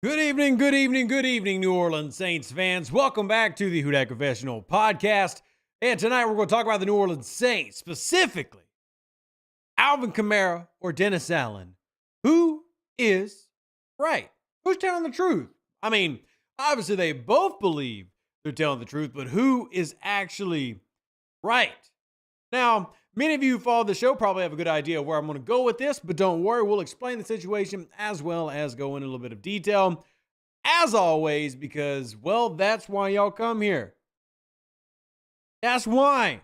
Good evening, New Orleans Saints fans. Welcome back to the Confessional podcast. And tonight we're going to talk about the New Orleans Saints, specifically Alvin Kamara or Dennis Allen. Who is right? Who's telling the truth? I mean, obviously they both believe they're telling the truth, but who is actually right? Now, many of you who follow the show probably have a good idea of where I'm going to go with this, but don't worry, we'll explain the situation as well as go into a little bit of detail. As always, because, well, that's why y'all come here. That's why.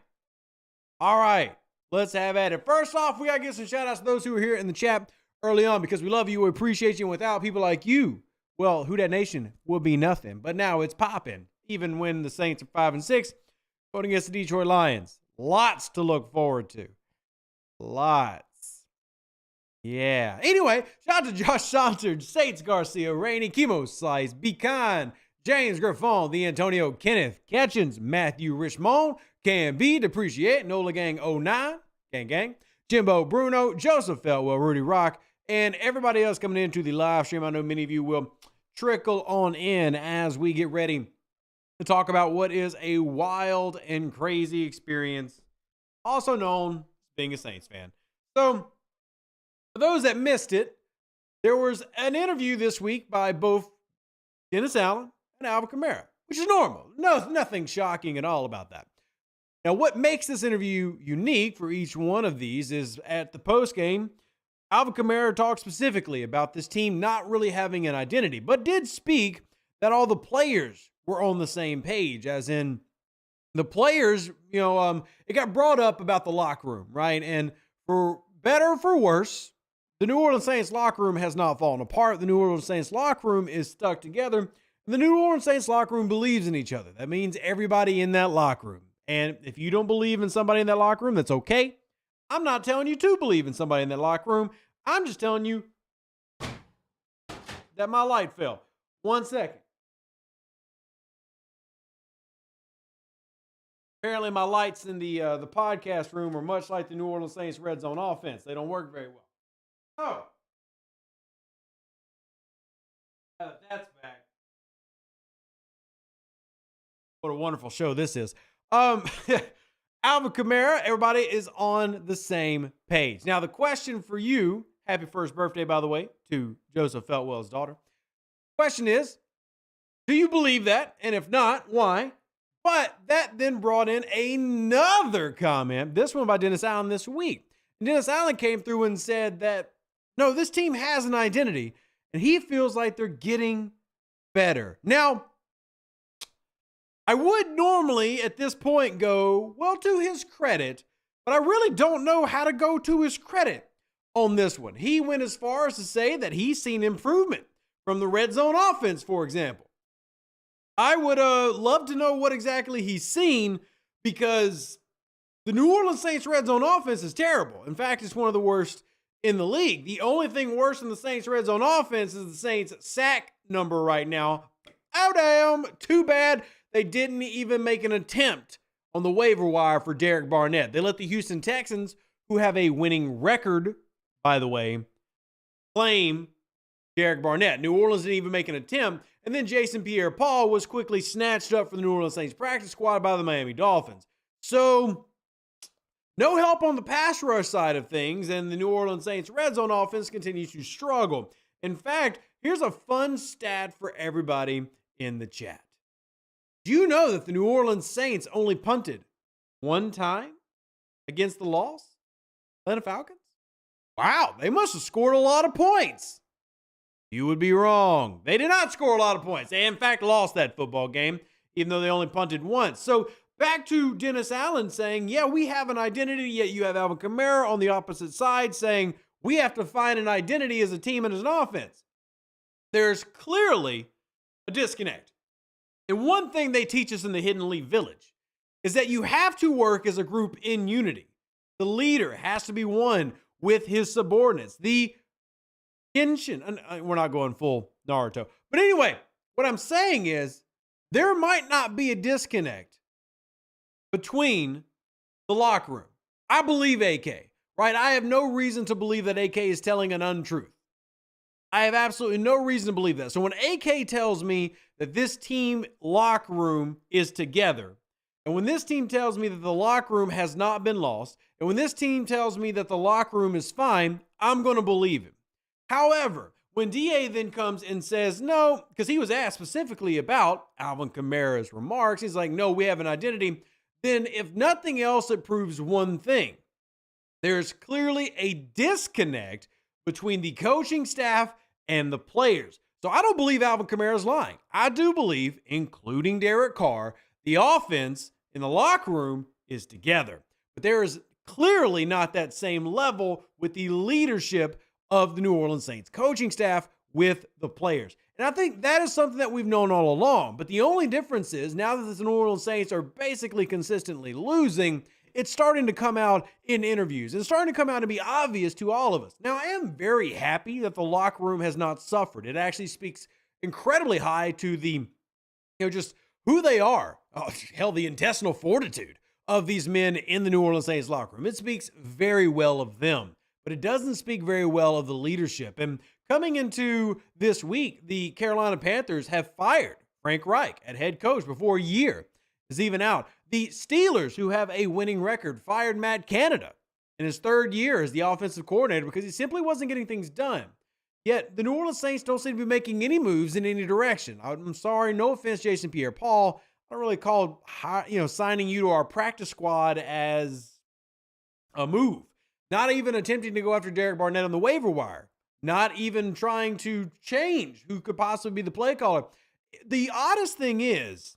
All right, let's have at it. First off, we got to give some shout outs to those who were here in the chat early on because we love you, we appreciate you, and without people like you, well, Who Dat Nation would be nothing. But now it's popping, even when the Saints are 5-6, going against the Detroit Lions. Lots to look forward to. Lots. Yeah. Anyway, shout out to Josh Saunter, Saints Garcia, Rainey, Chemo Slice, Be Kind, James Griffon, The Antonio, Kenneth Catchins, Matthew Richmond, Can Be, Depreciate, Nola Gang 09, Gang, Jimbo Bruno, Joseph Feltwell, Rudy Rock, and everybody else coming into the live stream. I know many of you will trickle on in as we get ready to talk about what is a wild and crazy experience, also known as being a Saints fan. So, for those that missed it, there was an interview this week by both Dennis Allen and Alvin Kamara, which is normal. Nothing shocking at all about that. Now, what makes this interview unique for each one of these is at the postgame, Alvin Kamara talked specifically about this team not really having an identity, but did speak that all the players were on the same page, as in the players, it got brought up about the locker room, right? And for better or for worse, the New Orleans Saints locker room has not fallen apart. The New Orleans Saints locker room is stuck together. And the New Orleans Saints locker room believes in each other. That means everybody in that locker room. And if you don't believe in somebody in that locker room, that's okay. I'm not telling you to believe in somebody in that locker room. I'm just telling you that my light fell. 1 second. Apparently, my lights in the podcast room are much like the New Orleans Saints red zone offense. They don't work very well. Oh. That's back. What a wonderful show this is. Alvin Kamara, everybody is on the same page. Now, the question for you, happy first birthday, by the way, to Joseph Feltwell's daughter. Question is, do you believe that? And if not, why? But that then brought in another comment, this one by Dennis Allen this week. And Dennis Allen came through and said that, no, this team has an identity, and he feels like they're getting better. Now, I would normally at this point go, well, to his credit, but I really don't know how to go to his credit on this one. He went as far as to say that he's seen improvement from the red zone offense, for example. I would love to know what exactly he's seen, because the New Orleans Saints red zone offense is terrible. In fact, it's one of the worst in the league. The only thing worse than the Saints red zone offense is the Saints sack number right now. Oh, damn. Too bad they didn't even make an attempt on the waiver wire for Derek Barnett. They let the Houston Texans, who have a winning record, by the way, claim Derek Barnett. New Orleans didn't even make an attempt. And then Jason Pierre-Paul was quickly snatched up for the New Orleans Saints practice squad by the Miami Dolphins. So, no help on the pass rush side of things, and the New Orleans Saints red zone offense continues to struggle. In fact, here's a fun stat for everybody in the chat. Do you know that the New Orleans Saints only punted one time against the Atlanta Falcons? Wow, they must have scored a lot of points. You would be wrong. They did not score a lot of points. They, in fact, lost that football game, even though they only punted once. So, back to Dennis Allen saying, yeah, we have an identity, yet you have Alvin Kamara on the opposite side saying we have to find an identity as a team and as an offense. There's clearly a disconnect. And one thing they teach us in the Hidden Leaf Village is that you have to work as a group in unity. The leader has to be one with his subordinates. The Kenshin, we're not going full Naruto. But anyway, what I'm saying is there might not be a disconnect between the locker room. I believe AK, right? I have no reason to believe that AK is telling an untruth. I have absolutely no reason to believe that. So when AK tells me that this team locker room is together, and when this team tells me that the locker room has not been lost, and when this team tells me that the locker room is fine, I'm going to believe him. However, when DA then comes and says no, because he was asked specifically about Alvin Kamara's remarks, he's like, no, we have an identity. Then if nothing else, it proves one thing. There's clearly a disconnect between the coaching staff and the players. So I don't believe Alvin Kamara is lying. I do believe, including Derek Carr, the offense in the locker room is together. But there is clearly not that same level with the leadership of the New Orleans Saints coaching staff with the players. And I think that is something that we've known all along. But the only difference is now that the New Orleans Saints are basically consistently losing, it's starting to come out in interviews and starting to come out and be obvious to all of us. Now, I am very happy that the locker room has not suffered. It actually speaks incredibly high to the, just who they are. Oh, hell, the intestinal fortitude of these men in the New Orleans Saints locker room. It speaks very well of them, but it doesn't speak very well of the leadership. And coming into this week, the Carolina Panthers have fired Frank Reich at head coach before a year is even out. The Steelers, who have a winning record, fired Matt Canada in his third year as the offensive coordinator because he simply wasn't getting things done. Yet the New Orleans Saints don't seem to be making any moves in any direction. I'm sorry, no offense, Jason Pierre-Paul. I don't really call signing you to our practice squad as a move. Not even attempting to go after Derek Barnett on the waiver wire. Not even trying to change who could possibly be the play caller. The oddest thing is,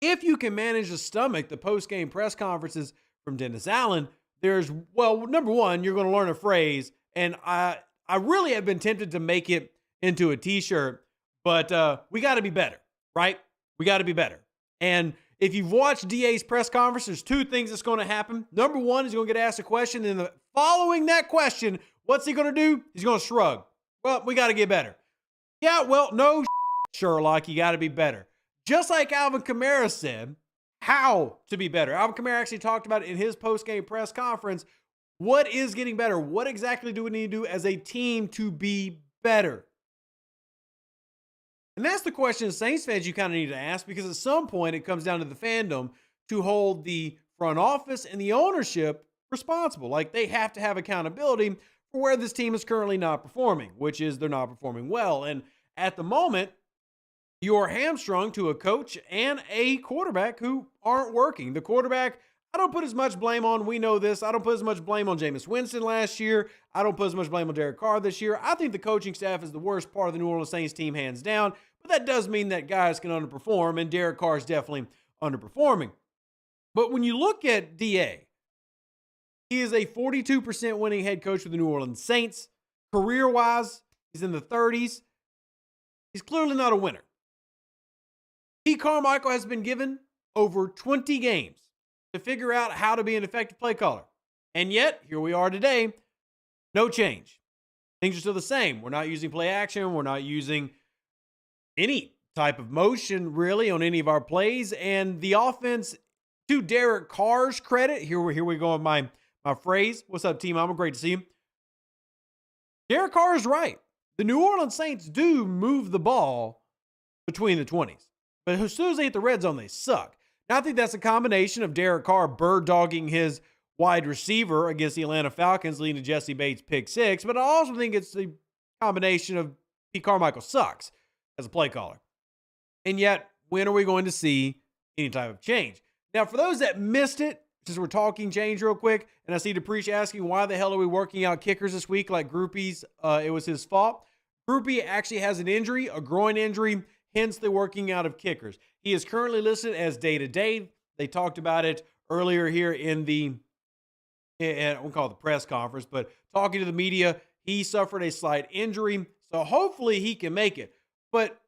if you can manage to stomach the post-game press conferences from Dennis Allen, number one, you're going to learn a phrase, and I really have been tempted to make it into a t-shirt, but we got to be better, right? We got to be better. And if you've watched DA's press conference, there's two things that's going to happen. Number one, he's going to get asked a question, and following that question, what's he going to do? He's going to shrug. Well, we got to get better. Yeah, well, no, Sherlock, you got to be better. Just like Alvin Kamara said, how to be better. Alvin Kamara actually talked about it in his post-game press conference. What is getting better? What exactly do we need to do as a team to be better? And that's the question Saints fans you kind of need to ask, because at some point it comes down to the fandom to hold the front office and the ownership responsible. Like, they have to have accountability for where this team is currently not performing, which is they're not performing well. And at the moment, you're hamstrung to a coach and a quarterback who aren't working. The quarterback, I don't put as much blame on. We know this. I don't put as much blame on Jameis Winston last year. I don't put as much blame on Derek Carr this year. I think the coaching staff is the worst part of the New Orleans Saints team, hands down. But that does mean that guys can underperform, and Derek Carr is definitely underperforming. But when you look at DA, he is a 42% winning head coach for the New Orleans Saints. Career-wise, he's in the 30s. He's clearly not a winner. Pete Carmichael has been given over 20 games to figure out how to be an effective play caller. And yet, here we are today, no change. Things are still the same. We're not using play action. We're not using any type of motion, really, on any of our plays. And the offense, to Derek Carr's credit, here we go with my phrase. What's up, team? I'm great to see you. Derek Carr is right. The New Orleans Saints do move the ball between the 20s. But as soon as they hit the red zone, they suck. Now, I think that's a combination of Derek Carr bird-dogging his wide receiver against the Atlanta Falcons, leading to Jesse Bates' pick six. But I also think it's the combination of Pete Carmichael sucks as a play caller. And yet, when are we going to see any type of change? Now, for those that missed it, since we're talking change real quick, and I see DePreach asking, why the hell are we working out kickers this week like Groupie's? It was his fault. Groupie actually has an injury, a groin injury, hence the working out of kickers. He is currently listed as day-to-day. They talked about it earlier here in we'll call it the press conference, but talking to the media, he suffered a slight injury, so hopefully he can make it. But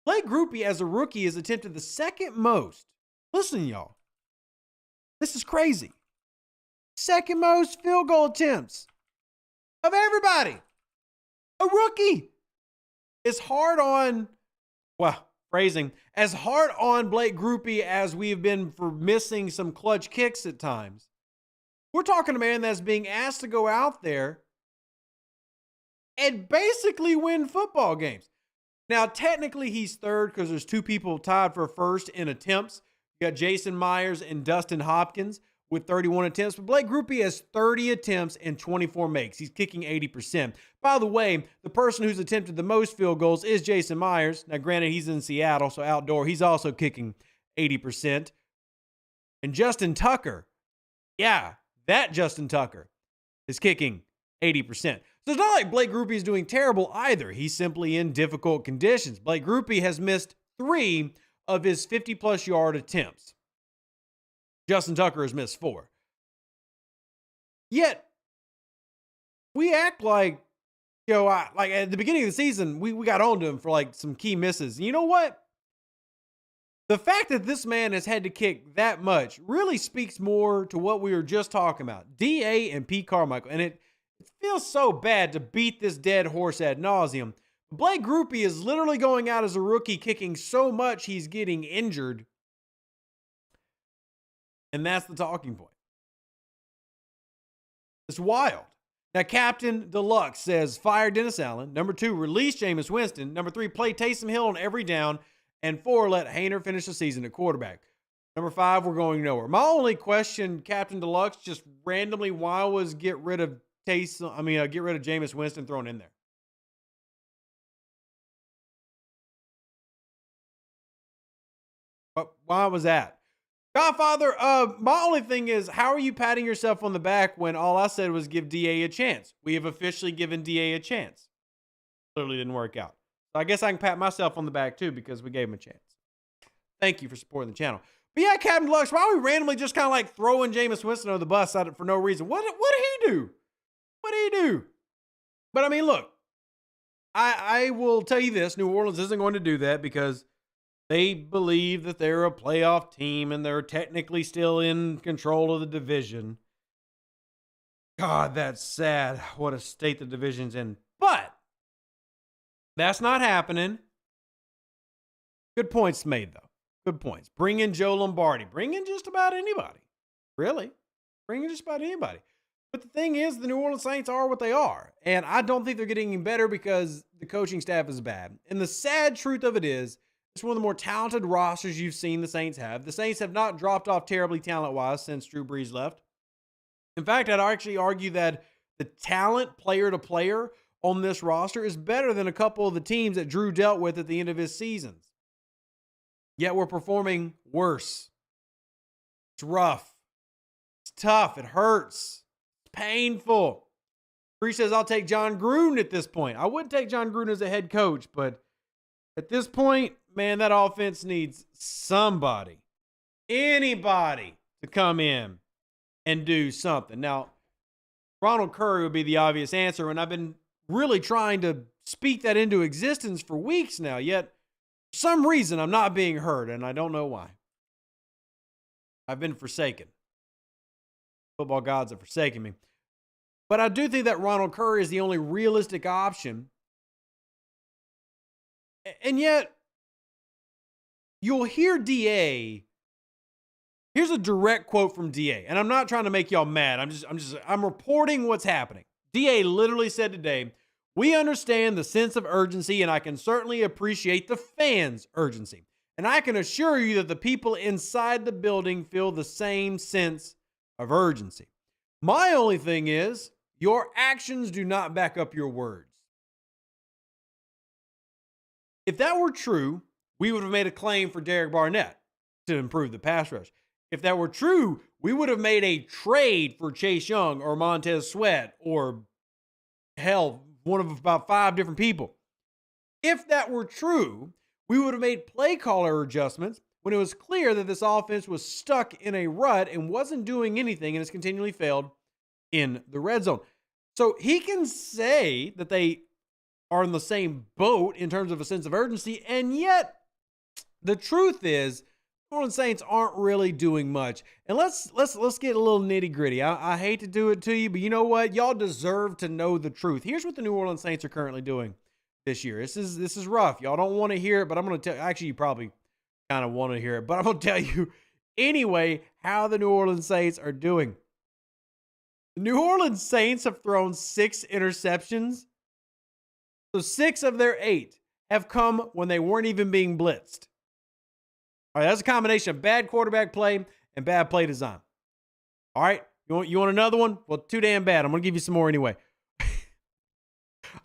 Blake Groupie, as a rookie, has attempted the second most. Listen, y'all. This is crazy. Second most field goal attempts of everybody. A rookie. It's hard on, as hard on Blake Groupie as we've been for missing some clutch kicks at times. We're talking a man that's being asked to go out there and basically win football games. Now, technically, he's third because there's two people tied for first in attempts. You got Jason Myers and Dustin Hopkins with 31 attempts, but Blake Grupe has 30 attempts and 24 makes. He's kicking 80%. By the way, the person who's attempted the most field goals is Jason Myers. Now, granted, he's in Seattle, so outdoor, he's also kicking 80%. And Justin Tucker, that Justin Tucker is kicking 80%. So it's not like Blake Grupe is doing terrible either. He's simply in difficult conditions. Blake Grupe has missed 3 of his 50-plus yard attempts. Justin Tucker has missed 4. Yet, we act like, like at the beginning of the season, we got on to him for like some key misses. And you know what? The fact that this man has had to kick that much really speaks more to what we were just talking about. D.A. and Pete Carmichael. And it feels so bad to beat this dead horse ad nauseum. Blake Grupe is literally going out as a rookie, kicking so much he's getting injured. And that's the talking point. It's wild. Now, Captain Deluxe says, fire Dennis Allen. Number 2, release Jameis Winston. Number 3, play Taysom Hill on every down. And 4, let Hayner finish the season at quarterback. Number 5, we're going nowhere. My only question, Captain Deluxe, just randomly, why was get rid of Jameis Winston thrown in there? But why was that? Godfather, my only thing is, how are you patting yourself on the back when all I said was give DA a chance? We have officially given DA a chance. Clearly didn't work out. So I guess I can pat myself on the back too because we gave him a chance. Thank you for supporting the channel. But yeah, Captain Deluxe, why are we randomly just kind of like throwing Jameis Winston under the bus for no reason? What did he do? What did he do? But I mean, look, I will tell you this. New Orleans isn't going to do that because they believe that they're a playoff team and they're technically still in control of the division. God, that's sad. What a state the division's in. But that's not happening. Good points made, though. Good points. Bring in Joe Lombardi. Bring in just about anybody. Really. Bring in just about anybody. But the thing is, the New Orleans Saints are what they are. And I don't think they're getting any better because the coaching staff is bad. And the sad truth of it is, it's one of the more talented rosters you've seen the Saints have. The Saints have not dropped off terribly talent-wise since Drew Brees left. In fact, I'd actually argue that the talent player to player on this roster is better than a couple of the teams that Drew dealt with at the end of his seasons. Yet we're performing worse. It's rough. It's tough. It hurts. It's painful. Bree says, I'll take John Gruden at this point. I would take John Gruden as a head coach, but at this point, man, that offense needs somebody, anybody to come in and do something. Now, Ronald Curry would be the obvious answer, and I've been really trying to speak that into existence for weeks now, yet for some reason I'm not being heard, and I don't know why. I've been forsaken. Football gods have forsaken me. But I do think that Ronald Curry is the only realistic option. And yet, you'll hear DA. Here's a direct quote from DA, and I'm not trying to make y'all mad. I'm reporting what's happening. DA literally said today, we understand the sense of urgency, and I can certainly appreciate the fans' urgency. And I can assure you that the people inside the building feel the same sense of urgency. My only thing is, your actions do not back up your words. If that were true, we would have made a claim for Derek Barnett to improve the pass rush. If that were true, we would have made a trade for Chase Young or Montez Sweat or, hell, one of about 5 different people. If that were true, we would have made play caller adjustments when it was clear that this offense was stuck in a rut and wasn't doing anything and has continually failed in the red zone. So he can say that they are in the same boat in terms of a sense of urgency, and yet the truth is, New Orleans Saints aren't really doing much. And let's get a little nitty gritty. I hate to do it to you, but you know what? Y'all deserve to know the truth. Here's what the New Orleans Saints are currently doing this year. This is rough. Y'all don't want to hear it, but I'm going to tell. Actually, you probably kind of want to hear it, but I'm going to tell you anyway how the New Orleans Saints are doing. The New Orleans Saints have thrown 6 interceptions So 6 of their 8 have come when they weren't even being blitzed. All right, that's a combination of bad quarterback play and bad play design. All right, you want another one? Well, too damn bad. I'm going to give you some more anyway.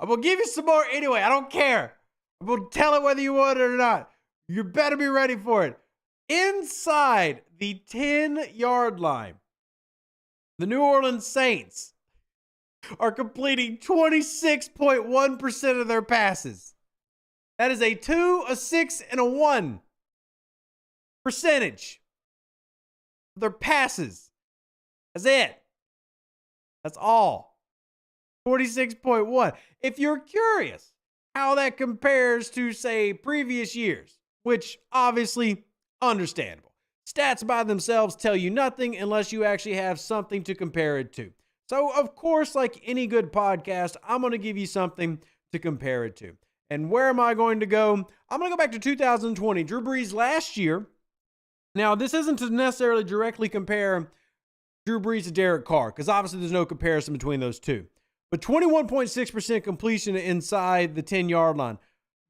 I'm going to give you some more anyway. I don't care. I'm going to tell it whether you want it or not. You better be ready for it. Inside the 10-yard line, the New Orleans Saints are completing 26.1% of their passes. That is a 2, a 6, and a 1 percentage of their passes. That's it. That's all. 46.1. If you're curious how that compares to, say, previous years, which obviously understandable. Stats by themselves tell you nothing unless you actually have something to compare it to. So, of course, like any good podcast, I'm going to give you something to compare it to. And where am I going to go? I'm going to go back to 2020. Drew Brees last year. Now, this isn't to necessarily directly compare Drew Brees to Derek Carr, because obviously there's no comparison between those two. But 21.6% completion inside the 10-yard line.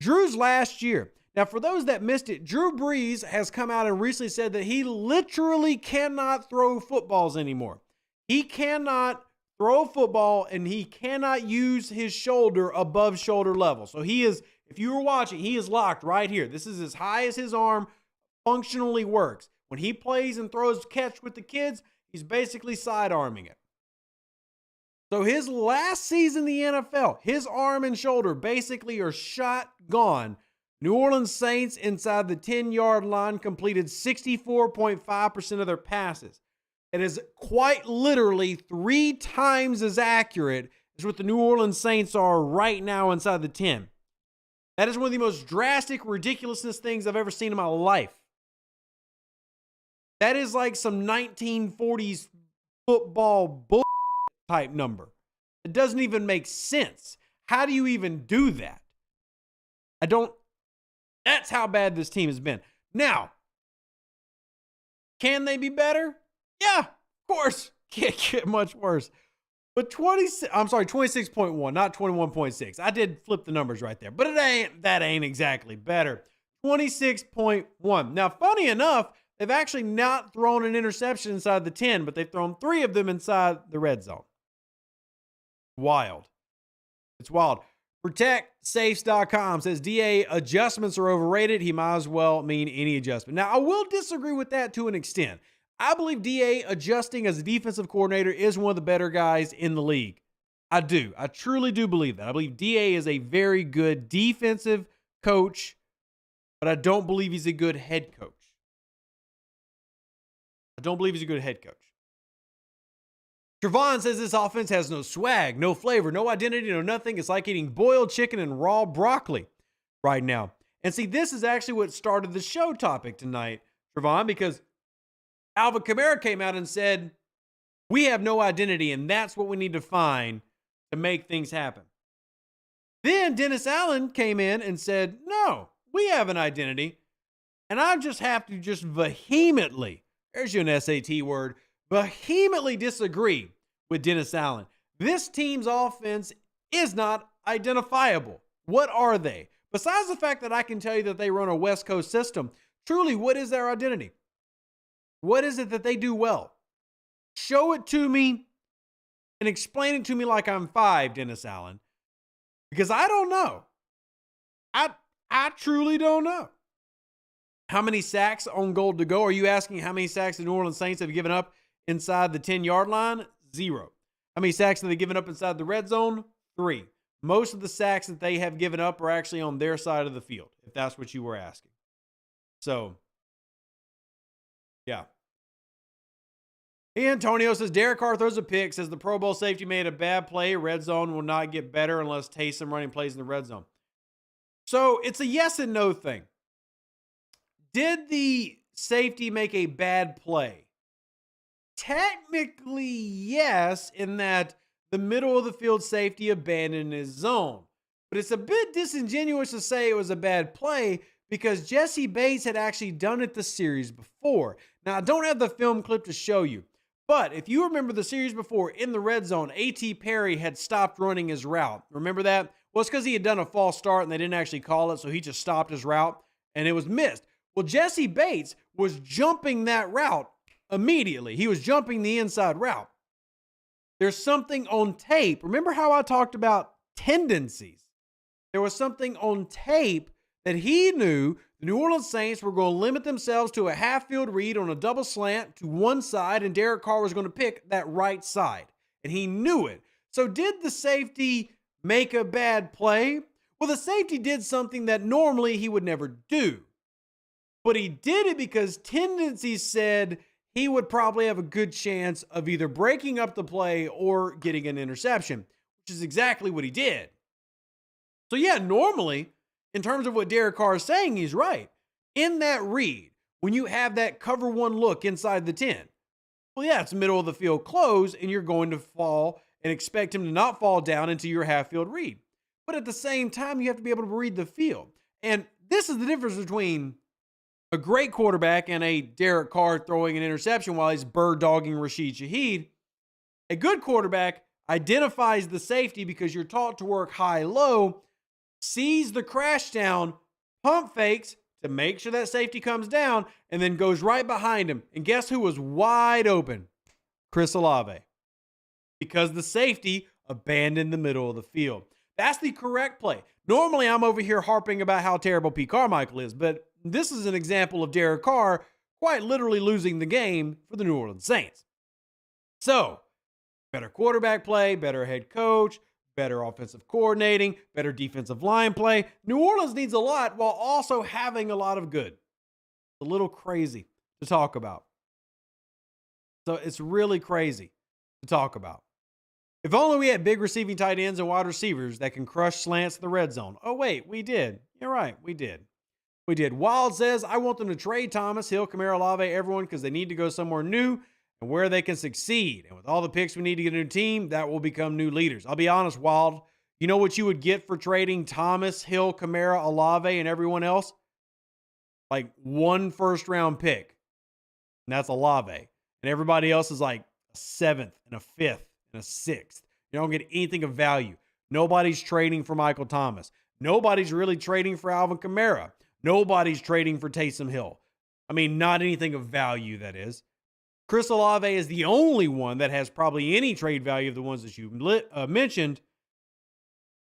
Drew's last year. Now, for those that missed it, Drew Brees has come out and recently said that he literally cannot throw footballs anymore. He cannot throw a football and he cannot use his shoulder above shoulder level. So he is, if you were watching, he is locked right here. This is as high as his arm functionally works. When he plays and throws catch with the kids, he's basically sidearming it. So his last season in the NFL, his arm and shoulder basically are shot gone. New Orleans Saints inside the 10-yard line completed 64.5% of their passes. It is quite literally 3 times as accurate as what the New Orleans Saints are right now inside the 10. That is one of the most drastic ridiculousness things I've ever seen in my life. That is like some 1940s football bull type number. It doesn't even make sense. How do you even do that? That's how bad this team has been. Now, can they be better? Yeah, of course. Can't get much worse. But 26.1, not 21.6. I did flip the numbers right there. But that ain't exactly better. 26.1. Now, funny enough, they've actually not thrown an interception inside the 10, but they've thrown 3 of them inside the red zone. Wild. It's wild. ProtectSafes.com says DA adjustments are overrated. He might as well mean any adjustment. Now, I will disagree with that to an extent. I believe DA adjusting as a defensive coordinator is one of the better guys in the league. I do. I truly do believe that. I believe DA is a very good defensive coach, but I don't believe he's a good head coach. Trevon says this offense has no swag, no flavor, no identity, no nothing. It's like eating boiled chicken and raw broccoli right now. And see, this is actually what started the show topic tonight, Trevon, because Alvin Kamara came out and said, we have no identity, and that's what we need to find to make things happen. Then Dennis Allen came in and said, no, we have an identity. And I just have to vehemently, there's your SAT word, vehemently disagree with Dennis Allen. This team's offense is not identifiable. What are they? Besides the fact that I can tell you that they run a West Coast system, truly, what is their identity? What is it that they do well? Show it to me and explain it to me like I'm 5, Dennis Allen, because I don't know. I truly don't know. How many sacks on goal to go? Are you asking how many sacks the New Orleans Saints have given up inside the 10-yard line? 0. How many sacks have they given up inside the red zone? 3. Most of the sacks that they have given up are actually on their side of the field, if that's what you were asking. So, yeah. Antonio says, Derek Carr throws a pick, says the Pro Bowl safety made a bad play. Red zone will not get better unless Taysom running plays in the red zone. So, it's a yes and no thing. Did the safety make a bad play? Technically, yes, in that the middle of the field safety abandoned his zone. But it's a bit disingenuous to say it was a bad play because Jesse Bates had actually done it the series before. Now, I don't have the film clip to show you, but if you remember the series before in the red zone, A.T. Perry had stopped running his route. Remember that? Well, it's because he had done a false start and they didn't actually call it, so he just stopped his route and it was missed. Well, Jesse Bates was jumping that route immediately. He was jumping the inside route. There's something on tape. Remember how I talked about tendencies? There was something on tape that he knew the New Orleans Saints were going to limit themselves to a half-field read on a double slant to one side, and Derek Carr was going to pick that right side. And he knew it. So did the safety make a bad play? Well, the safety did something that normally he would never do. But he did it because tendencies said he would probably have a good chance of either breaking up the play or getting an interception, which is exactly what he did. So yeah, normally, in terms of what Derek Carr is saying, he's right. In that read, when you have that cover one look inside the 10, well, yeah, it's middle of the field close, and you're going to fall and expect him to not fall down into your half-field read. But at the same time, you have to be able to read the field. And this is the difference between a great quarterback and a Derek Carr throwing an interception while he's bird-dogging Rashid Shaheed. A good quarterback identifies the safety because you're taught to work high-low, sees the crash down, pump fakes to make sure that safety comes down, and then goes right behind him. And guess who was wide open? Chris Olave. Because the safety abandoned the middle of the field. That's the correct play. Normally, I'm over here harping about how terrible Pete Carmichael is, but this is an example of Derek Carr quite literally losing the game for the New Orleans Saints. So, better quarterback play, better head coach, better offensive coordinating, better defensive line play. New Orleans needs a lot while also having a lot of good. It's a little crazy to talk about. So it's really crazy to talk about. If only we had big receiving tight ends and wide receivers that can crush slants in the red zone. Oh, wait, we did. You're right, we did. We did. Wild says, I want them to trade Thomas, Hill, Kamara, Olave, everyone, because they need to go somewhere new and where they can succeed. And with all the picks we need to get a new team, that will become new leaders. I'll be honest, Wild. You know what you would get for trading Thomas, Hill, Kamara, Olave, and everyone else? Like one first-round pick. And that's Olave. And everybody else is like a 7th and a 5th and a 6th. You don't get anything of value. Nobody's trading for Michael Thomas. Nobody's really trading for Alvin Kamara. Nobody's trading for Taysom Hill. I mean, not anything of value, that is. Chris Olave is the only one that has probably any trade value of the ones that you mentioned.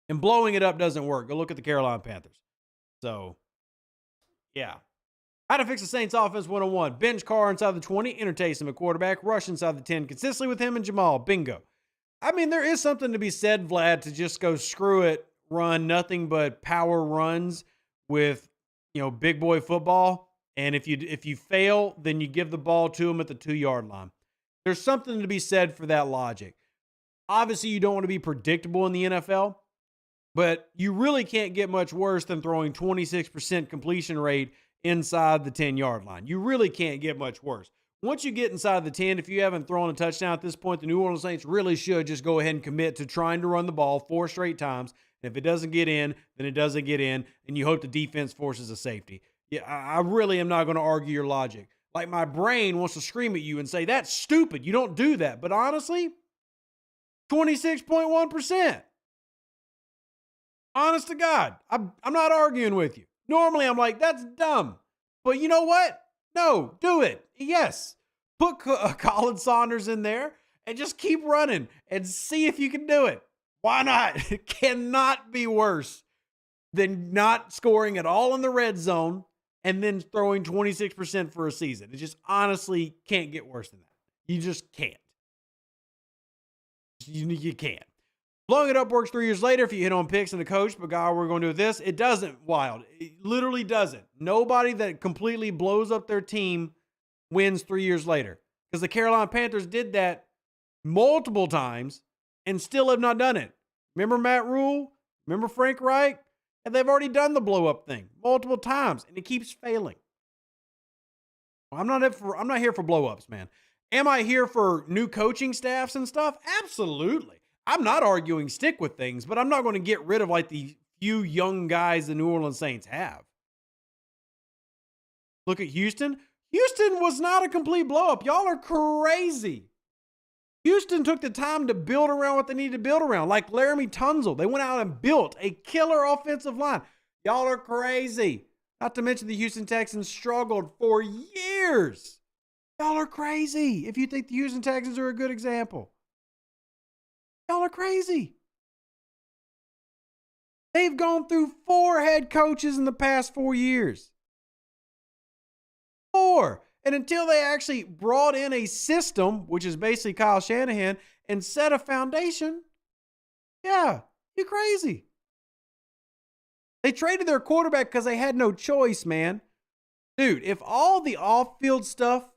And blowing it up doesn't work. Go look at the Carolina Panthers. So, yeah. How to fix the Saints offense 101. Bench Carr inside the 20. Enter Taysom at quarterback. Rush inside the 10. Consistently with him and Jamal. Bingo. I mean, there is something to be said, Vlad, to just go screw it, run nothing but power runs with, big boy football. And if you fail, then you give the ball to him at the 2-yard line. There's something to be said for that logic. Obviously, you don't want to be predictable in the NFL, but you really can't get much worse than throwing 26% completion rate inside the 10-yard line. You really can't get much worse. Once you get inside the 10, if you haven't thrown a touchdown at this point, the New Orleans Saints really should just go ahead and commit to trying to run the ball 4 straight times. And if it doesn't get in, then it doesn't get in, and you hope the defense forces a safety. Yeah, I really am not going to argue your logic. Like, my brain wants to scream at you and say, that's stupid. You don't do that. But honestly, 26.1%. Honest to God, I'm not arguing with you. Normally, I'm like, that's dumb. But you know what? No, do it. Yes. Put Colin Saunders in there and just keep running and see if you can do it. Why not? It cannot be worse than not scoring at all in the red zone and then throwing 26% for a season. It just honestly can't get worse than that. You just can't. You can't. Blowing it up works 3 years later if you hit on picks and the coach, but God, we're going to do this. It doesn't, Wild. It literally doesn't. Nobody that completely blows up their team wins 3 years later. Because the Carolina Panthers did that multiple times and still have not done it. Remember Matt Rule? Remember Frank Reich? And they've already done the blow up thing multiple times, and it keeps failing. I'm not here for blow ups, man. Am I here for new coaching staffs and stuff? Absolutely. I'm not arguing stick with things, but I'm not going to get rid of like the few young guys the New Orleans Saints have. Look at Houston. Houston was not a complete blow up. Y'all are crazy. Houston took the time to build around what they needed to build around, like Laramie Tunzel. They went out and built a killer offensive line. Y'all are crazy. Not to mention the Houston Texans struggled for years. Y'all are crazy if you think the Houston Texans are a good example. Y'all are crazy. They've gone through 4 head coaches in the past 4 years. 4. And until they actually brought in a system, which is basically Kyle Shanahan, and set a foundation, yeah, you're crazy. They traded their quarterback because they had no choice, man. Dude, if all the off-field stuff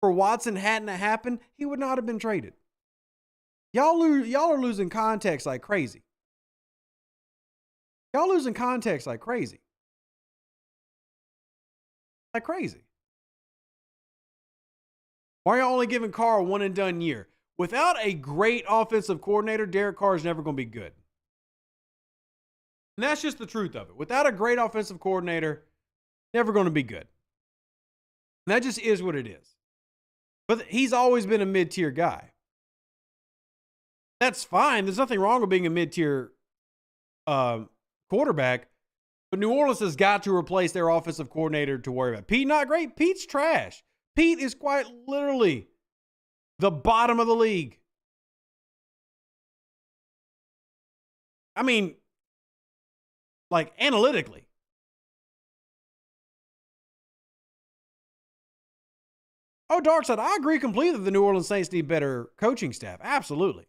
for Watson hadn't happened, he would not have been traded. Y'all are losing context like crazy. Y'all losing context like crazy. Like crazy. Why are y'all only giving Carr a one-and-done year? Without a great offensive coordinator, Derek Carr is never going to be good. And that's just the truth of it. Without a great offensive coordinator, never going to be good. And that just is what it is. But he's always been a mid-tier guy. That's fine. There's nothing wrong with being a mid-tier quarterback. But New Orleans has got to replace their offensive coordinator to worry about. Pete, not great. Pete's trash. Pete is quite literally the bottom of the league. I mean, like analytically. Oh, Darkside, I agree completely that the New Orleans Saints need better coaching staff. Absolutely.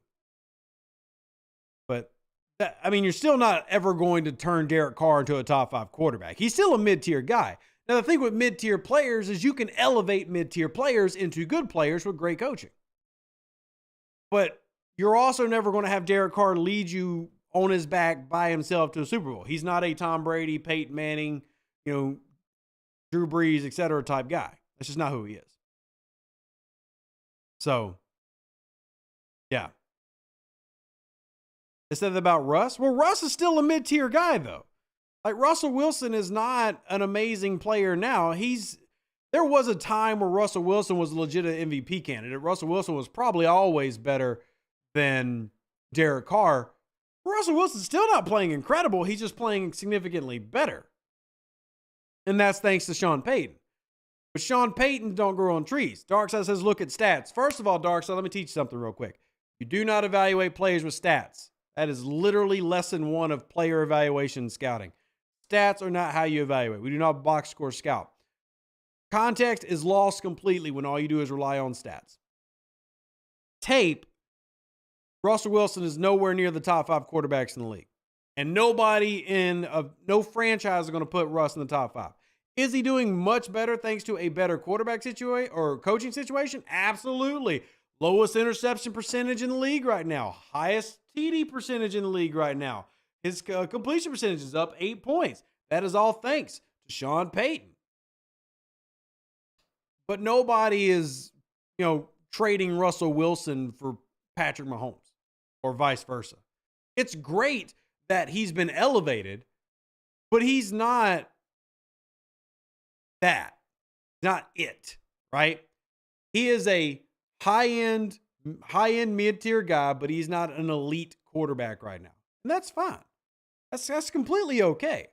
But, you're still not ever going to turn Derek Carr into a top 5 quarterback. He's still a mid-tier guy. Now, the thing with mid-tier players is you can elevate mid-tier players into good players with great coaching. But you're also never going to have Derek Carr lead you on his back by himself to a Super Bowl. He's not a Tom Brady, Peyton Manning, Drew Brees, et cetera type guy. That's just not who he is. So, yeah. They said that about Russ. Well, Russ is still a mid-tier guy, though. Like, Russell Wilson is not an amazing player now. There was a time where Russell Wilson was a legit MVP candidate. Russell Wilson was probably always better than Derek Carr. Russell Wilson's still not playing incredible. He's just playing significantly better. And that's thanks to Sean Payton. But Sean Payton don't grow on trees. Darkside says, look at stats. First of all, Darkside, let me teach you something real quick. You do not evaluate players with stats. That is literally lesson 1 of player evaluation scouting. Stats are not how you evaluate. We do not box score scout. Context is lost completely when all you do is rely on stats. Tape, Russell Wilson is nowhere near the top 5 quarterbacks in the league. And no franchise is going to put Russ in the top 5. Is he doing much better thanks to a better quarterback situation or coaching situation? Absolutely. Lowest interception percentage in the league right now. Highest TD percentage in the league right now. His completion percentage is up 8 points. That is all thanks to Sean Payton. But nobody is, trading Russell Wilson for Patrick Mahomes or vice versa. It's great that he's been elevated, but he's not that. Not it, right? He is a high-end mid-tier guy, but he's not an elite quarterback right now. And that's fine. That's completely okay.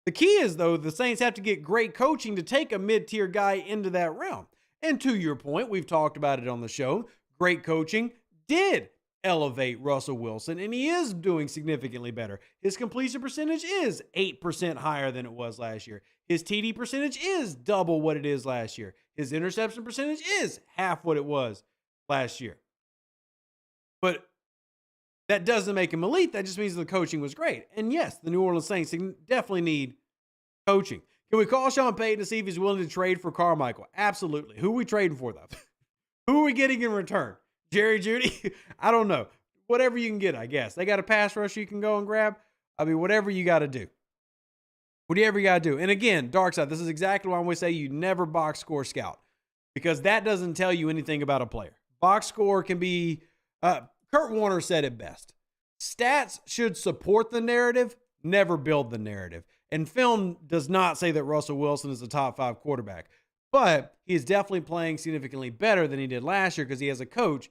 The key is, though, the Saints have to get great coaching to take a mid-tier guy into that realm. And to your point, we've talked about it on the show, great coaching did elevate Russell Wilson, and he is doing significantly better. His completion percentage is 8% higher than it was last year. His TD percentage is double what it is last year. His interception percentage is half what it was last year. But that doesn't make him elite. That just means the coaching was great. And yes, the New Orleans Saints definitely need coaching. Can we call Sean Payton to see if he's willing to trade for Carmichael? Absolutely. Who are we trading for, though? Who are we getting in return? Jerry Jeudy? I don't know. Whatever you can get, I guess. They got a pass rush you can go and grab. Whatever you got to do. Whatever you got to do. And again, Darkside, this is exactly why I always say you never box score scout. Because that doesn't tell you anything about a player. Box score can be... Kurt Warner said it best. Stats should support the narrative, never build the narrative. And film does not say that Russell Wilson is a top 5 quarterback. But he is definitely playing significantly better than he did last year because he has a coach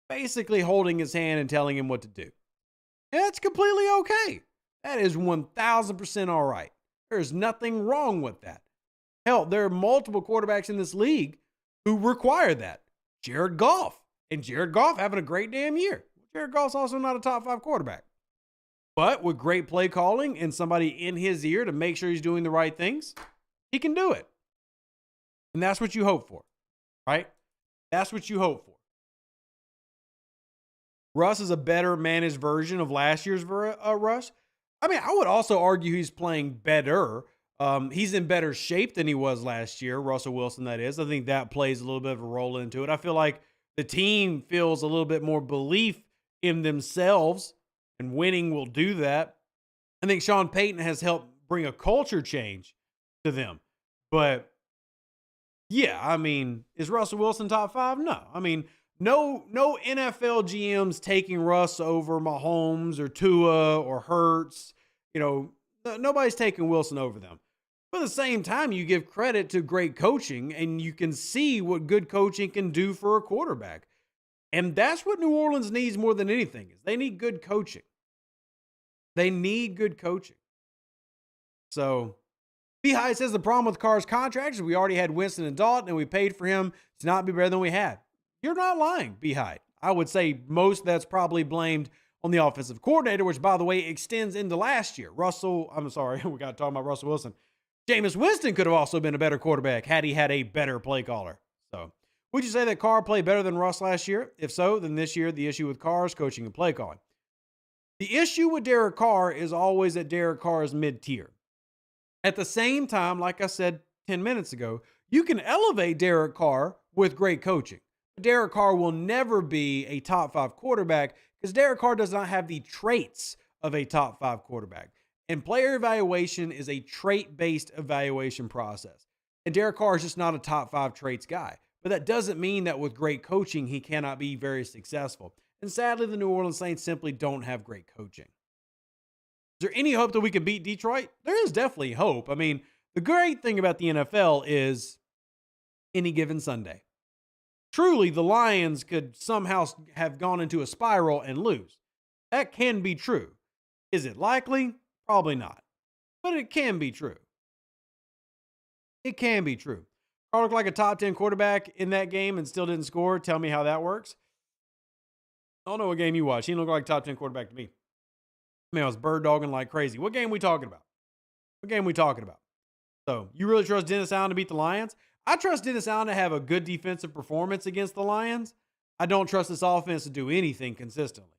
basically holding his hand and telling him what to do. And that's completely okay. That is 1000% all right. There's nothing wrong with that. Hell, there are multiple quarterbacks in this league who require that. Jared Goff. And Jared Goff having a great damn year. Jared Goff's also not a top 5 quarterback. But with great play calling and somebody in his ear to make sure he's doing the right things, he can do it. And that's what you hope for, right? That's what you hope for. Russ is a better managed version of last year's Russ. I mean, I would also argue he's playing better. He's in better shape than he was last year, Russell Wilson, that is. I think that plays a little bit of a role into it. I feel like the team feels a little bit more belief in themselves, and winning will do that. I think Sean Payton has helped bring a culture change to them. But, yeah, I mean, is Russell Wilson top 5? No. I mean, no NFL GMs taking Russ over Mahomes or Tua or Hurts. You know, nobody's taking Wilson over them. But at the same time, you give credit to great coaching, and you can see what good coaching can do for a quarterback. And that's what New Orleans needs more than anything, is they need good coaching. They need good coaching. So, Beehive says the problem with Carr's contract is we already had Winston and Dalton, and we paid for him to not be better than we had. You're not lying, Beehive. I would say most of that's probably blamed on the offensive coordinator, which, by the way, extends into last year. we got to talk about Russell Wilson. Jameis Winston could have also been a better quarterback had he had a better play caller. So, would you say that Carr played better than Russ last year? If so, then this year the issue with Carr is coaching and play calling. The issue with Derek Carr is always that Derek Carr is mid-tier. At the same time, like I said 10 minutes ago, you can elevate Derek Carr with great coaching. Derek Carr will never be a top 5 quarterback because Derek Carr does not have the traits of a top 5 quarterback. And player evaluation is a trait-based evaluation process. And Derek Carr is just not a top 5 traits guy. But that doesn't mean that with great coaching, he cannot be very successful. And sadly, the New Orleans Saints simply don't have great coaching. Is there any hope that we could beat Detroit? There is definitely hope. I mean, the great thing about the NFL is any given Sunday. Truly, the Lions could somehow have gone into a spiral and lose. That can be true. Is it likely? Probably not. But it can be true. It can be true. Carr looked like a top 10 quarterback in that game and still didn't score. Tell me how that works. I don't know what game you watched. He looked like a top 10 quarterback to me. Man, I was bird dogging like crazy. What game we talking about? So, you really trust Dennis Allen to beat the Lions? I trust Dennis Allen to have a good defensive performance against the Lions. I don't trust this offense to do anything consistently.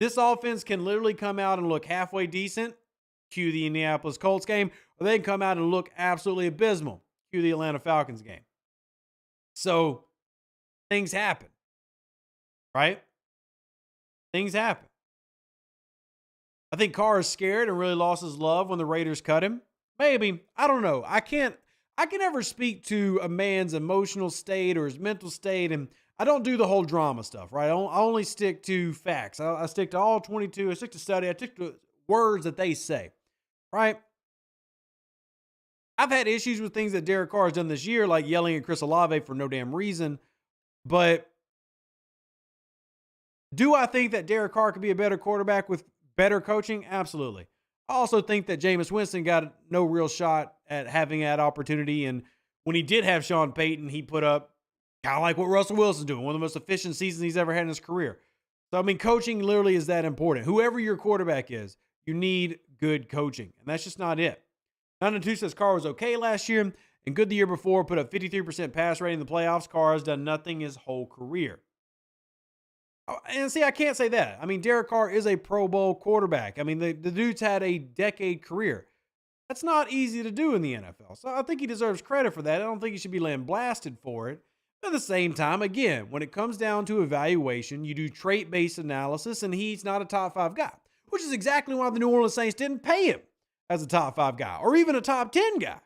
This offense can literally come out and look halfway decent, cue the Indianapolis Colts game, or they can come out and look absolutely abysmal, cue the Atlanta Falcons game. So, things happen, right? Things happen. I think Carr is scared and really lost his love when the Raiders cut him. Maybe. I don't know. I can never speak to a man's emotional state or his mental state, and I don't do the whole drama stuff, right? I only stick to facts. I stick to all 22. I stick to study. I stick to words that they say, right? I've had issues with things that Derek Carr has done this year, like yelling at Chris Olave for no damn reason. But do I think that Derek Carr could be a better quarterback with better coaching? Absolutely. I also think that Jameis Winston got no real shot at having that opportunity. And when he did have Sean Payton, he put up kind of like what Russell Wilson's doing, one of the most efficient seasons he's ever had in his career. So, I mean, coaching literally is that important. Whoever your quarterback is, you need good coaching. And that's just not it. 9-2 says Carr was okay last year and good the year before, put up 53% pass rating in the playoffs. Carr has done nothing his whole career. And see, I can't say that. I mean, Derek Carr is a Pro Bowl quarterback. I mean, the dude's had a decade career. That's not easy to do in the NFL. So I think he deserves credit for that. I don't think he should be laying blasted for it. But at the same time, again, when it comes down to evaluation, you do trait-based analysis, and he's not a top 5 guy, which is exactly why the New Orleans Saints didn't pay him as a top 5 guy or even a top 10 guy.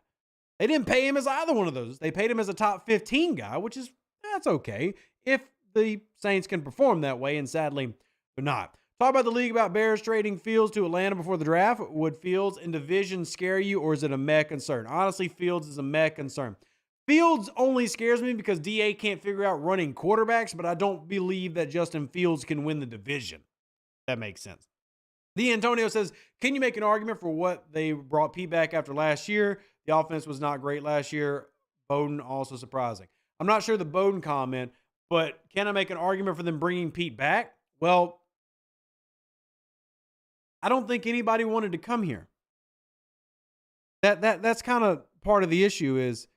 They didn't pay him as either one of those. They paid him as a top 15 guy, which is, that's okay if the Saints can perform that way, and sadly, they're not. Talk about the league about Bears trading Fields to Atlanta before the draft. Would Fields in division scare you, or is it a meh concern? Honestly, Fields is a meh concern. Fields only scares me because DA can't figure out running quarterbacks, but I don't believe that Justin Fields can win the division. That makes sense. The Antonio says, can you make an argument for what they brought Pete back after last year? The offense was not great last year. Bowden also surprising. I'm not sure the Bowden comment, but can I make an argument for them bringing Pete back? Well, I don't think anybody wanted to come here. That's kind of part of the issue is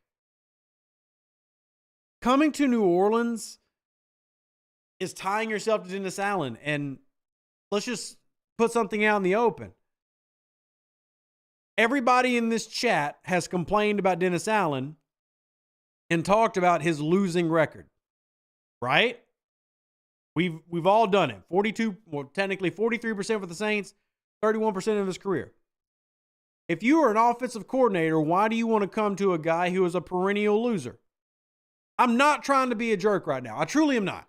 coming to New Orleans is tying yourself to Dennis Allen. And let's just put something out in the open. Everybody in this chat has complained about Dennis Allen and talked about his losing record, right? We've all done it. 42, well, technically 43% for the Saints, 31% of his career. If you are an offensive coordinator, why do you want to come to a guy who is a perennial loser? I'm not trying to be a jerk right now. I truly am not.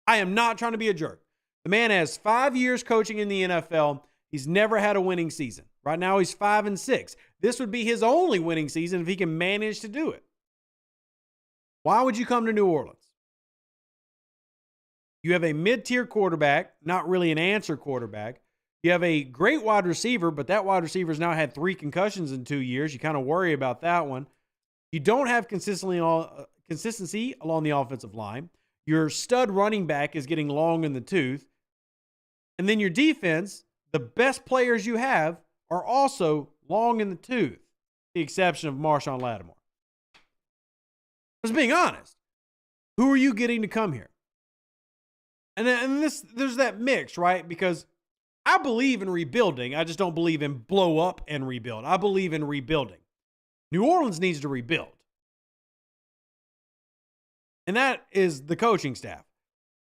I am not trying to be a jerk. The man has 5 years coaching in the NFL. He's never had a winning season. Right now, he's 5-6. This would be his only winning season if he can manage to do it. Why would you come to New Orleans? You have a mid-tier quarterback, not really an answer quarterback. You have a great wide receiver, but that wide receiver's now had 3 concussions in 2 years. You kind of worry about that one. You don't have consistency along the offensive line. Your stud running back is getting long in the tooth. And then your defense, the best players you have are also long in the tooth, the exception of Marshawn Lattimore. Just being honest, who are you getting to come here? And there's that mix, right? Because I believe in rebuilding. I just don't believe in blow up and rebuild. I believe in rebuilding. New Orleans needs to rebuild. And that is the coaching staff.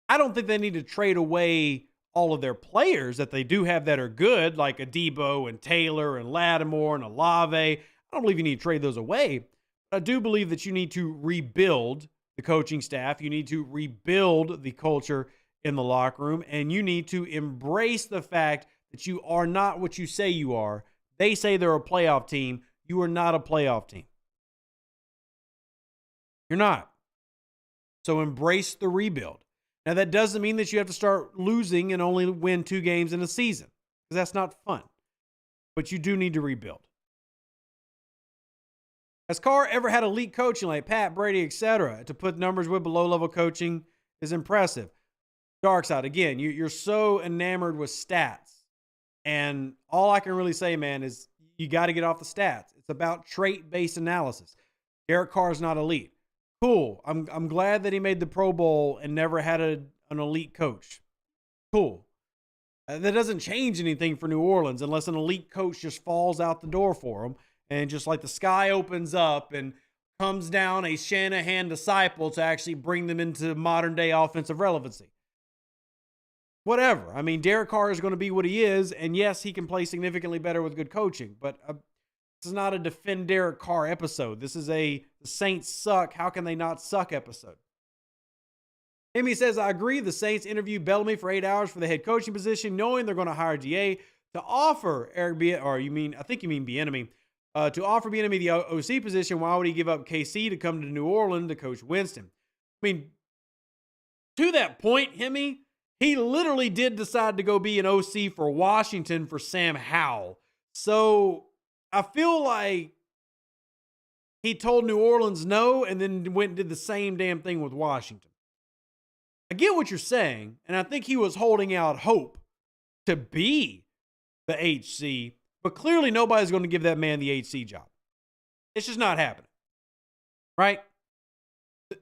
I don't think they need to trade away all of their players that they do have that are good, like a Debo and Taylor and Lattimore and Olave. I don't believe you need to trade those away. But I do believe that you need to rebuild the coaching staff. You need to rebuild the culture in the locker room. And you need to embrace the fact that you are not what you say you are. They say they're a playoff team. You are not a playoff team. You're not. So embrace the rebuild. Now, that doesn't mean that you have to start losing and only win 2 games in a season, because that's not fun. But you do need to rebuild. Has Carr ever had elite coaching like Pat Brady, etc.? To put numbers with below-level coaching is impressive. Dark side, again, you're so enamored with stats. And all I can really say, man, is you got to get off the stats. It's about trait-based analysis. Derek Carr is not elite. Cool. I'm glad that he made the Pro Bowl and never had an elite coach. Cool. That doesn't change anything for New Orleans unless an elite coach just falls out the door for them and just like the sky opens up and comes down a Shanahan disciple to actually bring them into modern day offensive relevancy. Whatever. I mean, Derek Carr is going to be what he is, and yes, he can play significantly better with good coaching, but this is not a defend Derek Carr episode. This is a the Saints suck. How can they not suck episode? Amy says, I agree. The Saints interviewed Bellamy for 8 hours for the head coaching position, knowing they're going to hire GA to offer Eric I think you mean Bieniemy, to offer Bieniemy the OC position. Why would he give up KC to come to New Orleans to coach Winston? I mean, to that point, Hemi, he literally did decide to go be an OC for Washington for Sam Howell. So I feel like he told New Orleans no and then went and did the same damn thing with Washington. I get what you're saying, and I think he was holding out hope to be the HC, but clearly nobody's going to give that man the HC job. It's just not happening. Right?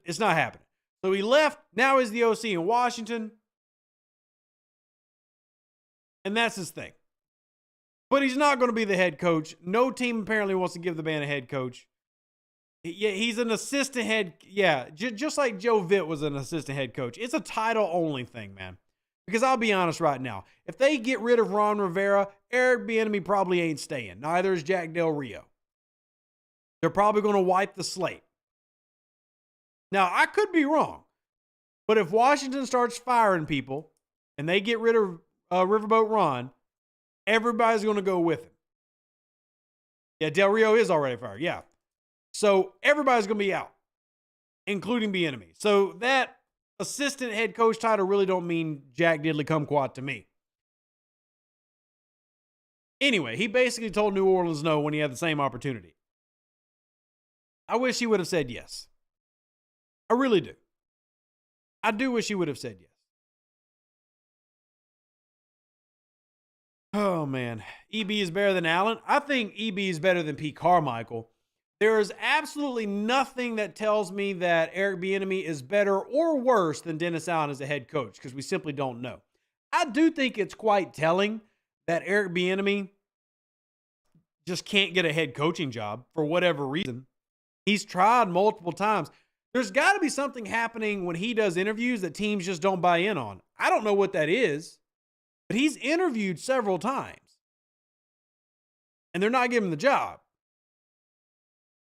It's not happening. So he left. Now he's the OC in Washington. And that's his thing. But he's not going to be the head coach. No team apparently wants to give the man a head coach. Yeah, he's an assistant head. Yeah, just like Joe Vitt was an assistant head coach. It's a title-only thing, man. Because I'll be honest right now. If they get rid of Ron Rivera, Eric Bieniemy probably ain't staying. Neither is Jack Del Rio. They're probably going to wipe the slate. Now, I could be wrong. But if Washington starts firing people and they get rid of Riverboat Ron, everybody's going to go with him. Yeah, Del Rio is already fired. Yeah. So everybody's going to be out. including Bieniemy. So that assistant head coach title really don't mean jack diddly kumquat to me. Anyway, he basically told New Orleans no when he had the same opportunity. I wish he would have said yes. I really do. I do wish he would have said yes. Oh, man. EB is better than Allen. I think EB is better than Pete Carmichael. There is absolutely nothing that tells me that Eric Bieniemy is better or worse than Dennis Allen as a head coach, because we simply don't know. I do think it's quite telling that Eric Bieniemy just can't get a head coaching job for whatever reason. He's tried multiple times. There's got to be something happening when he does interviews that teams just don't buy in on. I don't know what that is, but he's interviewed several times, and they're not giving him the job.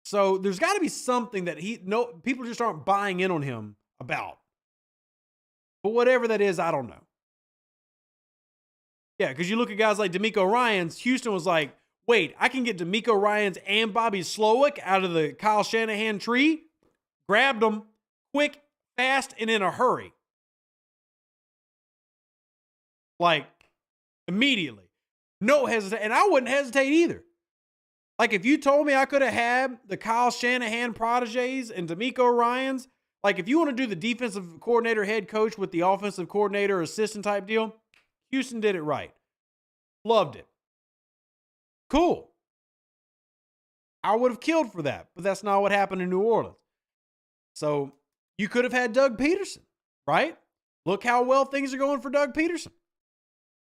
So there's got to be something that people just aren't buying in on him about. But whatever that is, I don't know. Yeah, because you look at guys like D'Amico Ryans. Houston was like, wait, I can get D'Amico Ryans and Bobby Slowick out of the Kyle Shanahan tree? Grabbed them quick, fast, and in a hurry. Like, immediately. No hesitation. And I wouldn't hesitate either. Like, if you told me I could have had the Kyle Shanahan proteges and D'Amico Ryans, like, if you want to do the defensive coordinator head coach with the offensive coordinator assistant type deal, Houston did it right. Loved it. Cool. I would have killed for that, but that's not what happened in New Orleans. So you could have had Doug Peterson, right? Look how well things are going for Doug Peterson.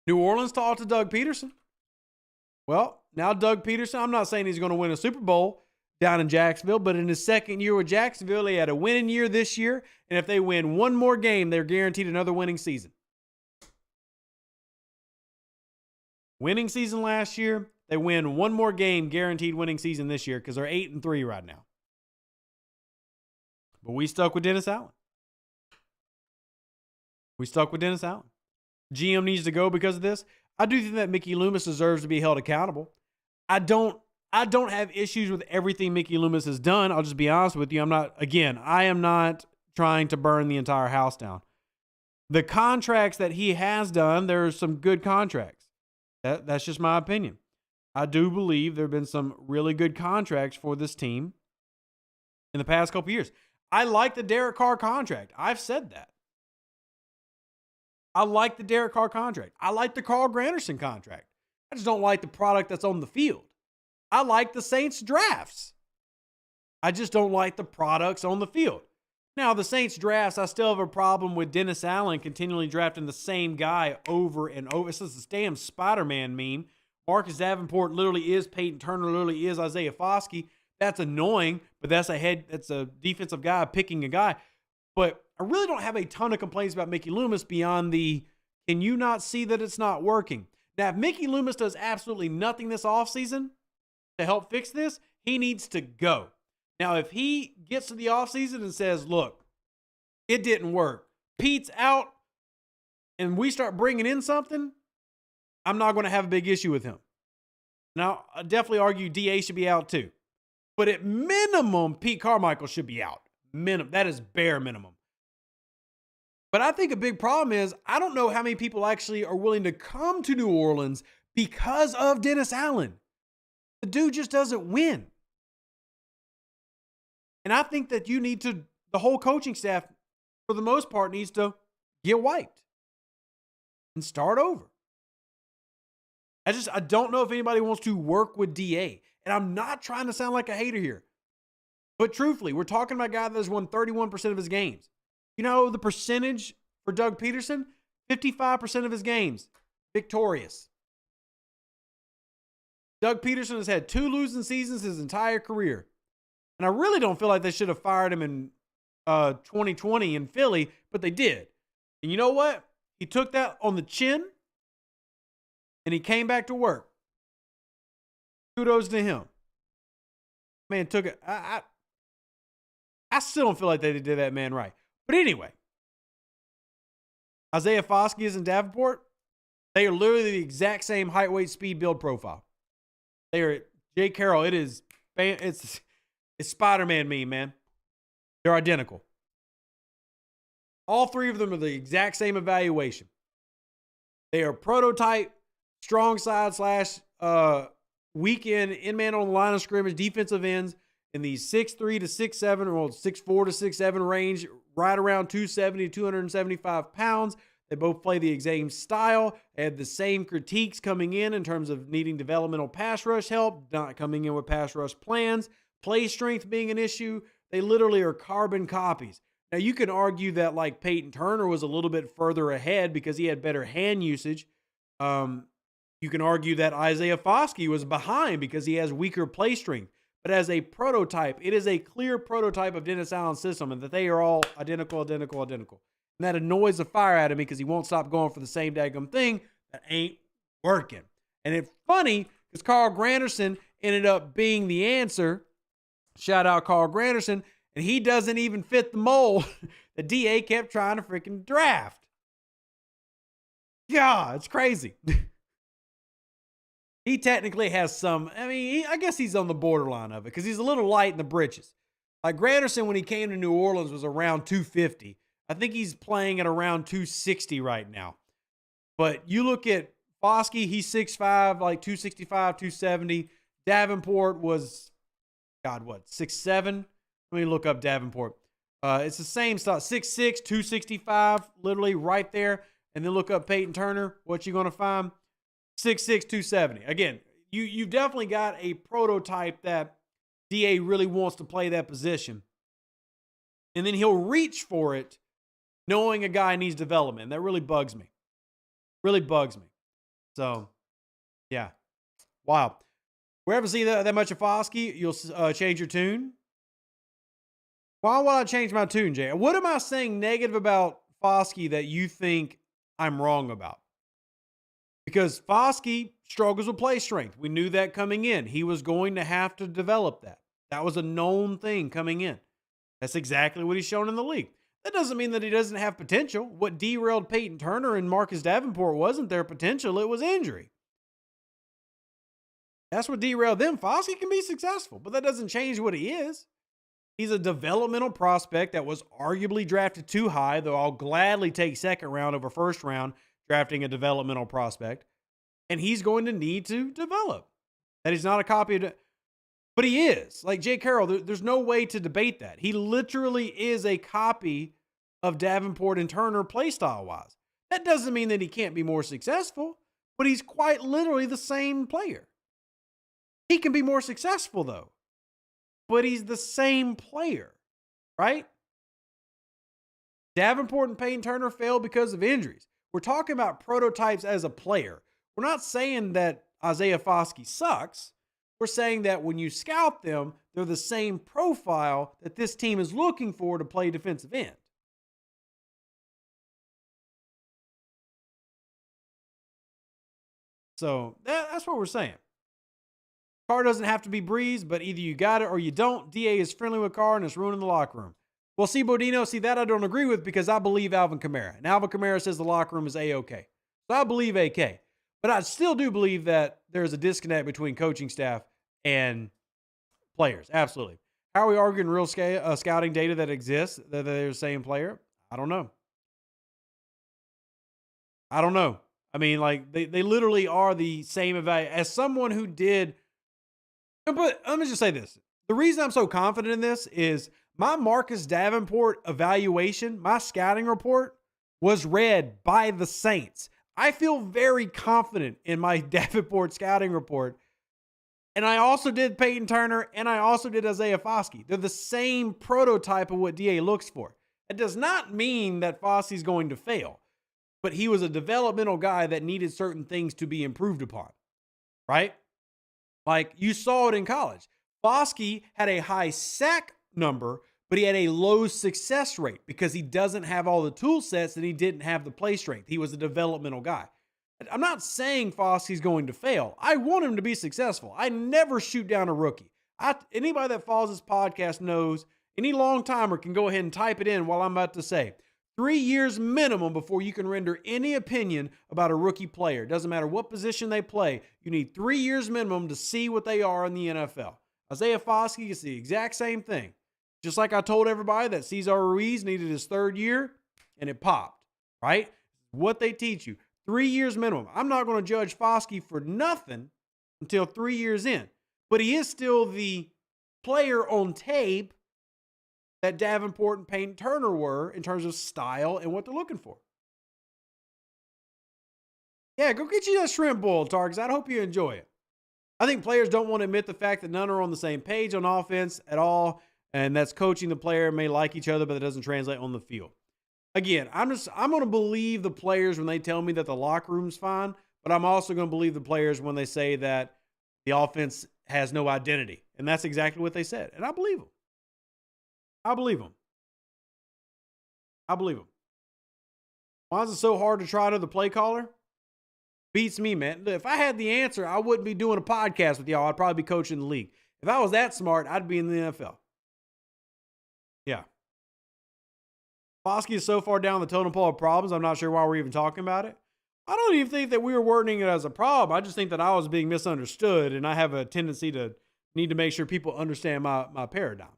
New Orleans talked to Doug Peterson. Well, now Doug Peterson, I'm not saying he's going to win a Super Bowl down in Jacksonville, but in his second year with Jacksonville, he had a winning year this year. And if they win one more game, they're guaranteed another winning season. Winning season last year, they win one more game, guaranteed winning season this year, because they're 8-3 right now. But we stuck with Dennis Allen. GM needs to go because of this. I do think that Mickey Loomis deserves to be held accountable. I don't have issues with everything Mickey Loomis has done. I'll just be honest with you. I am not trying to burn the entire house down. The contracts that he has done, there are some good contracts. That's just my opinion. I do believe there have been some really good contracts for this team in the past couple years. I like the Derek Carr contract. I've said that. I like the Derek Carr contract. I like the Carl Granderson contract. I just don't like the product that's on the field. I like the Saints drafts. I just don't like the products on the field. Now, the Saints drafts, I still have a problem with Dennis Allen continually drafting the same guy over and over. This is this damn Spider-Man meme. Marcus Davenport literally is Peyton Turner, literally is Isaiah Foskey. That's annoying, but that's a defensive guy picking a guy. But I really don't have a ton of complaints about Mickey Loomis beyond can you not see that it's not working? Now, if Mickey Loomis does absolutely nothing this offseason to help fix this, he needs to go. Now, if he gets to the offseason and says, look, it didn't work, Pete's out, and we start bringing in something, I'm not going to have a big issue with him. Now, I definitely argue DA should be out too. But at minimum, Pete Carmichael should be out. That is bare minimum. But I think a big problem is I don't know how many people actually are willing to come to New Orleans because of Dennis Allen. The dude just doesn't win. And I think that the whole coaching staff, for the most part, needs to get wiped and start over. I don't know if anybody wants to work with DA. And I'm not trying to sound like a hater here. But truthfully, we're talking about a guy that has won 31% of his games. You know the percentage for Doug Peterson? 55% of his games victorious. Doug Peterson has had 2 losing seasons his entire career. And I really don't feel like they should have fired him in 2020 in Philly, but they did. And you know what? He took that on the chin, and he came back to work. Kudos to him. Man took it. I still don't feel like they did that man right. But anyway, Isaiah Foskey and Davenport, they are literally the exact same height, weight, speed, build profile. They are Jay Carroll. It's Spider-Man meme, man. They're identical. All three of them are the exact same evaluation. They are prototype, strong side slash weekend in man on the line of scrimmage defensive ends in the 6'3" to 6'7" or 6'4" to 6'7" range, right around 270 to 275 pounds. They both play the same style. They had the same critiques coming in terms of needing developmental pass rush help, not coming in with pass rush plans, play strength being an issue. They literally are carbon copies. Now, you can argue that like Peyton Turner was a little bit further ahead because he had better hand usage. You can argue that Isaiah Foskey was behind because he has weaker play strength. But as a prototype, it is a clear prototype of Dennis Allen's system and that they are all identical. And that annoys the fire out of me because he won't stop going for the same daggum thing that ain't working. And it's funny because Carl Granderson ended up being the answer. Shout out Carl Granderson. And he doesn't even fit the mold that DA kept trying to freaking draft. Yeah, it's crazy. He technically has some, I guess he's on the borderline of it because he's a little light in the britches. Like Granderson, when he came to New Orleans, was around 250. I think he's playing at around 260 right now. But you look at Foskey, he's 6'5", like 265, 270. Davenport was, 6'7"? Let me look up Davenport. It's the same stuff, 6'6", 265, literally right there. And then look up Peyton Turner. What you going to find? 6'6", 270. Again, you've definitely got a prototype that DA really wants to play that position. And then he'll reach for it knowing a guy needs development. That really bugs me. So, yeah. Wow. Wherever see that much of Foskey, you'll change your tune. Why would I change my tune, Jay? What am I saying negative about Foskey that you think I'm wrong about? Because Foskey struggles with play strength. We knew that coming in. He was going to have to develop that. That was a known thing coming in. That's exactly what he's shown in the league. That doesn't mean that he doesn't have potential. What derailed Peyton Turner and Marcus Davenport wasn't their potential. It was injury. That's what derailed them. Foskey can be successful, but that doesn't change what he is. He's a developmental prospect that was arguably drafted too high, though I'll gladly take second round over first round drafting a developmental prospect. And he's going to need to develop. That he's not a copy of but he is. Like Jay Carroll, there's no way to debate that. He literally is a copy of Davenport and Turner playstyle-wise. That doesn't mean that he can't be more successful, but he's quite literally the same player. He can be more successful, though, but he's the same player, right? Davenport and Peyton Turner failed because of injuries. We're talking about prototypes as a player. We're not saying that Isaiah Foskey sucks. We're saying that when you scout them, they're the same profile that this team is looking for to play defensive end. So that's what we're saying. Carr doesn't have to be Breeze, but either you got it or you don't. DA is friendly with Carr and it's ruining the locker room. Well, see, Bodino, that I don't agree with because I believe Alvin Kamara. And Alvin Kamara says the locker room is A-OK. So I believe AK. But I still do believe that there's a disconnect between coaching staff and players. Absolutely. How are we arguing real scouting data that exists that they're the same player? I don't know. I mean, like, they literally are the same evaluation. As someone who did, but let me just say this. The reason I'm so confident in this is my Marcus Davenport evaluation, my scouting report, was read by the Saints. I feel very confident in my Davenport scouting report. And I also did Peyton Turner, and I also did Isaiah Foskey. They're the same prototype of what DA looks for. It does not mean that Foskey's going to fail, but he was a developmental guy that needed certain things to be improved upon, right? Like you saw it in college. Foskey had a high sack number, but he had a low success rate because he doesn't have all the tool sets and he didn't have the play strength. He was a developmental guy. I'm not saying Foskey's going to fail. I want him to be successful. I never shoot down a rookie. Anybody that follows this podcast knows, any long timer can go ahead and type it in while I'm about to say 3 years minimum before you can render any opinion about a rookie player. Doesn't matter what position they play. You need 3 years minimum to see what they are in the NFL. Isaiah Foskey is the exact same thing. Just like I told everybody that Cesar Ruiz needed his 3rd year and it popped, right? What they teach you. 3 years minimum. I'm not going to judge Foskey for nothing until 3 years in. But he is still the player on tape that Davenport and Payton Turner were in terms of style and what they're looking for. Yeah, go get you that shrimp boil, Targus. I hope you enjoy it. I think players don't want to admit the fact that none are on the same page on offense at all, and that's coaching. The player may like each other, but it doesn't translate on the field. Again, I'm going to believe the players when they tell me that the locker room's fine, but I'm also going to believe the players when they say that the offense has no identity. And that's exactly what they said. And I believe them. I believe them. I believe them. Why is it so hard to try to the play caller? Beats me, man. If I had the answer, I wouldn't be doing a podcast with y'all. I'd probably be coaching the league. If I was that smart, I'd be in the NFL. Yeah. Foskey is so far down the totem pole of problems, I'm not sure why we're even talking about it. I don't even think that we were wording it as a problem. I just think that I was being misunderstood, and I have a tendency to need to make sure people understand my paradigm.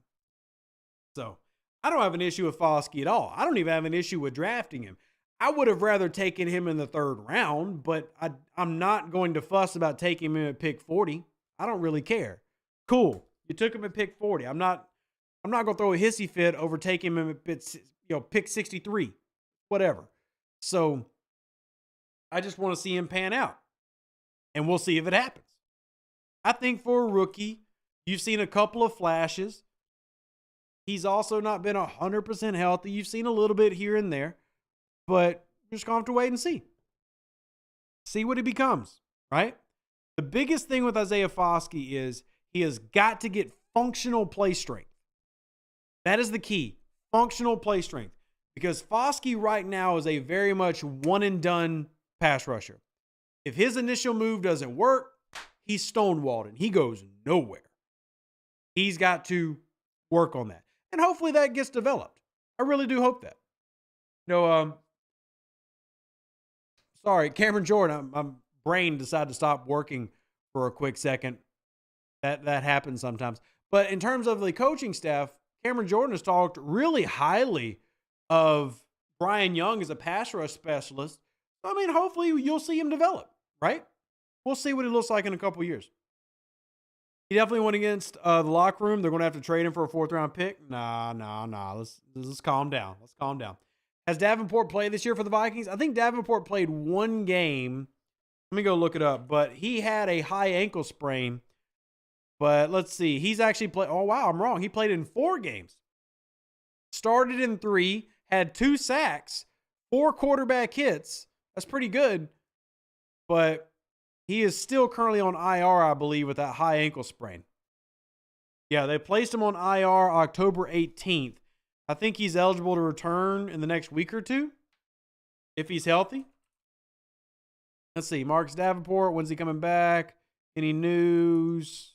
So I don't have an issue with Foskey at all. I don't even have an issue with drafting him. I would have rather taken him in the 3rd round, but I'm not going to fuss about taking him at pick 40. I don't really care. Cool. You took him at pick 40. I'm not going to throw a hissy fit over taking him at pick 63, whatever. So I just want to see him pan out, and we'll see if it happens. I think for a rookie, you've seen a couple of flashes. He's also not been 100% healthy. You've seen a little bit here and there, but you're just going to have to wait and see. See what he becomes, right? The biggest thing with Isaiah Foskey is he has got to get functional play strength. That is the key, functional play strength. Because Foskey right now is a very much one-and-done pass rusher. If his initial move doesn't work, he's stonewalled and he goes nowhere. He's got to work on that. And hopefully that gets developed. I really do hope that. Sorry, Cameron Jordan, my brain decided to stop working for a quick second. That happens sometimes. But in terms of the coaching staff, Cameron Jordan has talked really highly of Brian Young as a pass rush specialist. I mean, hopefully you'll see him develop, right? We'll see what he looks like in a couple of years. He definitely went against the locker room. They're going to have to trade him for a 4th-round pick. Nah. Let's calm down. Let's calm down. Has Davenport played this year for the Vikings? I think Davenport played 1 game. Let me go look it up. But he had a high ankle sprain. But let's see. He's actually played. Oh, wow, I'm wrong. He played in 4 games. Started in 3, had 2 sacks, 4 quarterback hits. That's pretty good. But he is still currently on IR, I believe, with that high ankle sprain. Yeah, they placed him on IR October 18th. I think he's eligible to return in the next week or 2 if he's healthy. Let's see. Marcus Davenport, when's he coming back? Any news?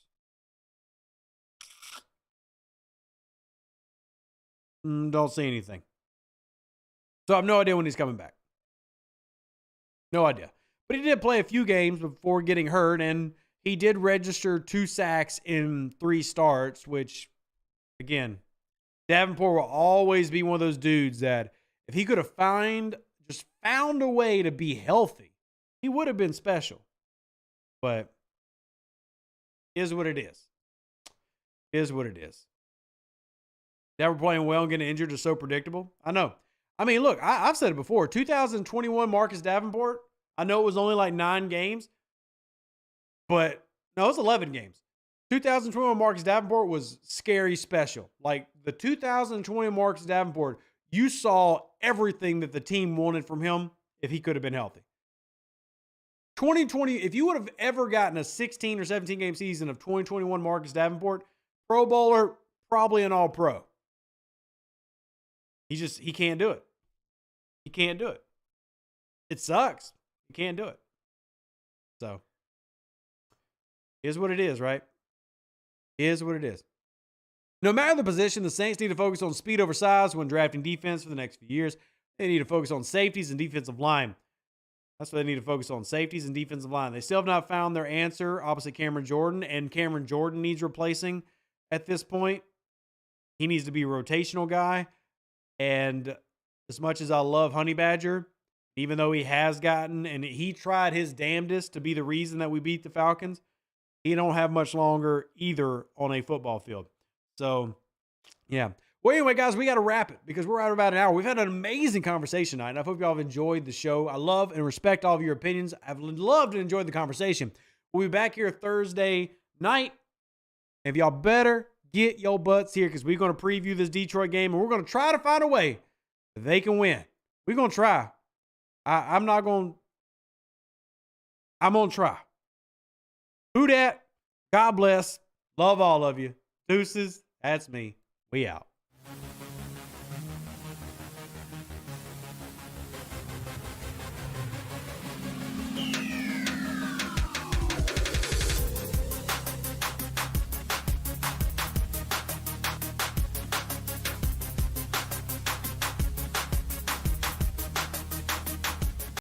Don't see anything. So I have no idea when he's coming back. No idea. But he did play a few games before getting hurt, and he did register 2 sacks in 3 starts, which, again, Davenport will always be one of those dudes that if he could have found a way to be healthy, he would have been special. But is what it is. Is what it is. Never playing well and getting injured is so predictable. I know. I mean, look, I've said it before. 2021 Marcus Davenport, I know it was only like 9 games, but no, it was 11 games. 2021 Marcus Davenport was scary special. Like the 2020 Marcus Davenport, you saw everything that the team wanted from him if he could have been healthy. 2020, if you would have ever gotten a 16 or 17 game season of 2021 Marcus Davenport, Pro Bowler, probably an All-Pro. He can't do it. He can't do it. It sucks. He can't do it. So, is what it is, right? Is what it is. No matter the position, the Saints need to focus on speed over size when drafting defense for the next few years. They need to focus on safeties and defensive line. That's what they need to focus on, safeties and defensive line. They still have not found their answer opposite Cameron Jordan, and Cameron Jordan needs replacing at this point. He needs to be a rotational guy. And as much as I love Honey Badger, even though he has gotten and he tried his damnedest to be the reason that we beat the Falcons, he don't have much longer either on a football field. So, yeah. Well, anyway, guys, we got to wrap it because we're at about an hour. We've had an amazing conversation tonight, and I hope y'all have enjoyed the show. I love and respect all of your opinions. I've loved and enjoyed the conversation. We'll be back here Thursday night. If y'all better get your butts here because we're going to preview this Detroit game, and we're going to try to find a way that they can win. We're going to try. I'm going to try. Who dat? God bless. Love all of you. Deuces. That's me. We out.